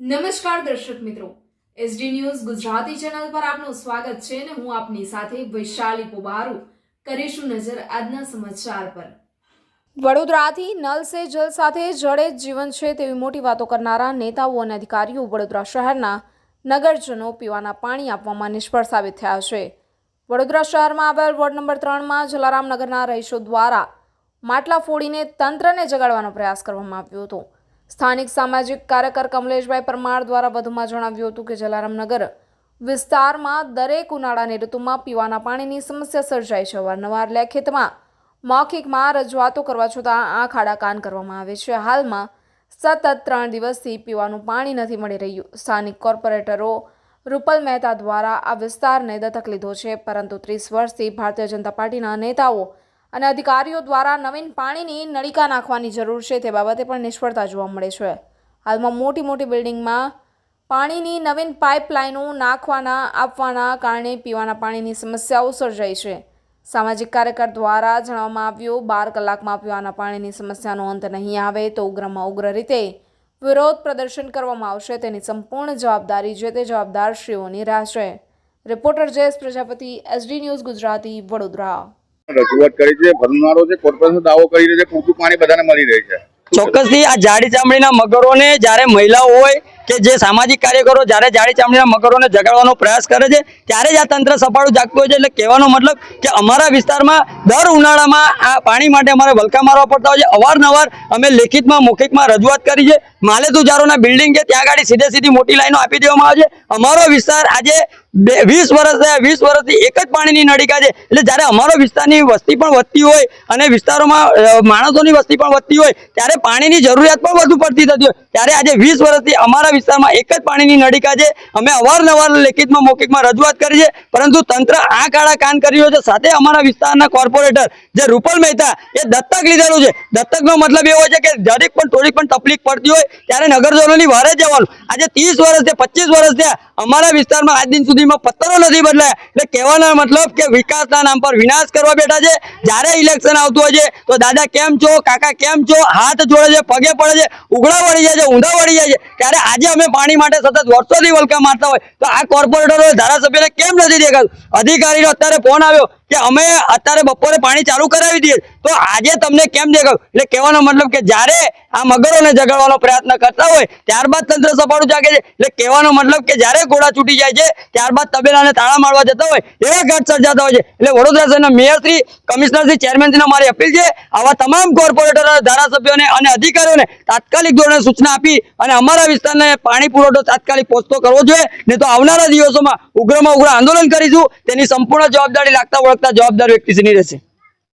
નમસ્કાર દર્શક મિત્રો, એસડી ન્યૂઝ ગુજરાતી ચેનલ પર આપનું સ્વાગત છે અને હું આપની સાથે વૈશાલી પોબારુ કરીશું નજર આજના સમાચાર પર। વડોદરાથી નલ સે જલ સાથે જળે જ જીવન છે તેવી મોટી વાતો કરનારા નેતાઓ અને અધિકારીઓ વડોદરા શહેરના નગરજનો પીવાના પાણી આપવામાં નિષ્ફળ સાબિત થયા છે। વડોદરા શહેરમાં આવેલ વોર્ડ નંબર 3માં જલારામનગરના રહીશો દ્વારા માટલા ફોડીને તંત્રને જગાડવાનો પ્રયાસ કરવામાં આવ્યો હતો। સ્થાનિક સામાજિક કાર્યકર કમલેશભાઈ પરમાર દ્વારા વધુમાં જણાવ્યું હતું કે જલારામનગર વિસ્તારમાં દરેક ઉનાળાની ઋતુમાં પીવાના પાણીની સમસ્યા સર્જાય છે। અવારનવાર લેખિતમાં મૌખિકમાં રજૂઆતો કરવા છતાં આંખ આડા કાન કરવામાં આવે છે। હાલમાં સતત 3 દિવસથી પીવાનું પાણી નથી મળી રહ્યું। સ્થાનિક કોર્પોરેટરો રૂપલ મહેતા દ્વારા આ વિસ્તારને દત્તક લીધો છે, પરંતુ 30 વર્ષથી ભારતીય જનતા પાર્ટીના નેતાઓ અને અધિકારીઓ દ્વારા નવીન પાણીની નળિકા નાખવાની જરૂર છે તે બાબતે પણ નિષ્ફળતા જોવા મળે છે। હાલમાં મોટી મોટી બિલ્ડિંગમાં પાણીની નવીન પાઇપલાઇનો આપવાના કારણે પીવાના પાણીની સમસ્યાઓ સર્જાઈ છે। સામાજિક કાર્યકર દ્વારા જણાવવામાં આવ્યું, 12 કલાકમાં પીવાના પાણીની સમસ્યાનો અંત નહીં આવે તો ઉગ્રમાં ઉગ્ર રીતે વિરોધ પ્રદર્શન કરવામાં આવશે। તેની સંપૂર્ણ જવાબદારી જે તે જવાબદારશ્રીઓની રહેશે। Reporter Jayesh Prajapati, SD news Gujarati, Vadodara. રજૂઆત કરી છે, ભરનારો છે, કોર્પોરેશન દાવો કરી રહી છે, પૂરતું પાણી બધાને મળી રહી છે। ચોક્કસથી આ જાડી ચામડીના મગરોને જ્યારે મહિલાઓ હોય કે જે સામાજિક કાર્યકરો જ્યારે જાડી ચામડીના મગરોને જગાડવાનો પ્રયાસ કરે છે ત્યારે જ આ તંત્ર સફાળું જાગતું હોય છે। એટલે કહેવાનો મતલબ કે અમારા વિસ્તારમાં દર ઉનાળામાં આ પાણી માટે અમારે વલખા મારવા પડતા હોય છે। અવારનવાર અમે લેખિતમાં મૌખિકમાં રજૂઆત કરી છે। માલેતુજારોના બિલ્ડિંગ છે ત્યાં ગાડી સીધી મોટી લાઈનો આપી દેવામાં આવે છે। અમારો વિસ્તાર આજે 20 વર્ષથી એક જ પાણીની નળિકા છે। એટલે જ્યારે અમારો વિસ્તારની વસ્તી પણ વધતી હોય અને વિસ્તારોમાં માણસોની વસ્તી પણ વધતી હોય ત્યારે પાણીની જરૂરિયાત પણ વધુ પડતી થતી હોય ત્યારે આજે 20 વર્ષથી અમારા વિસ્તારમાં એક જ પાણીની નળિકા છે। અમે અવારનવાર લેખિતમાં મૌખિકમાં રજૂઆત કરી છે, પરંતુ તંત્ર આ કાળા કાન કરી રહ્યો છે। સાથે અમારા વિસ્તારના કોર્પોરેટર જે રૂપલ મહેતા એ દત્તક લીધેલું છે। દત્તકનો મતલબ એવો છે કે જરીક પણ થોડીક પણ તકલીફ પડતી હોય ત્યારે નગરજનોની વારે જવાનું। આજે 30 વર્ષથી 25 વર્ષ થયા અમારા વિસ્તારમાં આજ દિન સુધીમાં પત્તરો નથી બદલાયા। એટલે કહેવાનો મતલબ કે વિકાસના નામ પર વિનાશ કરવા બેઠા છે। જ્યારે ઇલેક્શન આવતું હોય છે તો દાદા કેમ છો, કાકા કેમ છો, હાથ જોડે છે, પગે પડે છે, ઉઘડા વળી જાય છે, ઊંધા વળી જાય છે। ત્યારે આજે અમે પાણી માટે સતત વર્ષોથી વલખા મારતા હોય તો આ કોર્પોરેટરો ધારાસભ્યને કેમ નથી દેખાતું? અધિકારીનો અત્યારે ફોન આવ્યો કે અમે અત્યારે બપોરે પાણી ચાલુ કરાવી દઈએ તો આજે તમને કેમ દેખાયું? એટલે કહેવાનો મતલબ કે જ્યારે આ મગરોને જગાડવાનો પ્રયત્ન કરતા હોય ત્યારબાદ તંત્ર સફાળું જાગે છે। એટલે કહેવાનો મતલબ કે જ્યારે ઘોડા છૂટી જાય છે ત્યારબાદ તબેલાને તાળા મારવા જતા હોય એવા ઘાટ સર્જાતા હોય છે। એટલે વડોદરા શહેરના મેયરશ્રી, કમિશનરશ્રી, ચેરમેનશ્રીને મારી અપીલ છે, આવા તમામ કોર્પોરેટરો, ધારાસભ્યોને અને અધિકારીઓને તાત્કાલિક ધોરણે સૂચના આપી અને અમારા વિસ્તારને પાણી પુરવઠો તાત્કાલિક પહોંચતો કરવો જોઈએ, નહીં તો આવનારા દિવસોમાં ઉગ્રમાં ઉગ્ર આંદોલન કરીશું। તેની સંપૂર્ણ જવાબદારી લાગતા વળગતા જવાબદાર વ્યક્તિશ્રીની રહેશે।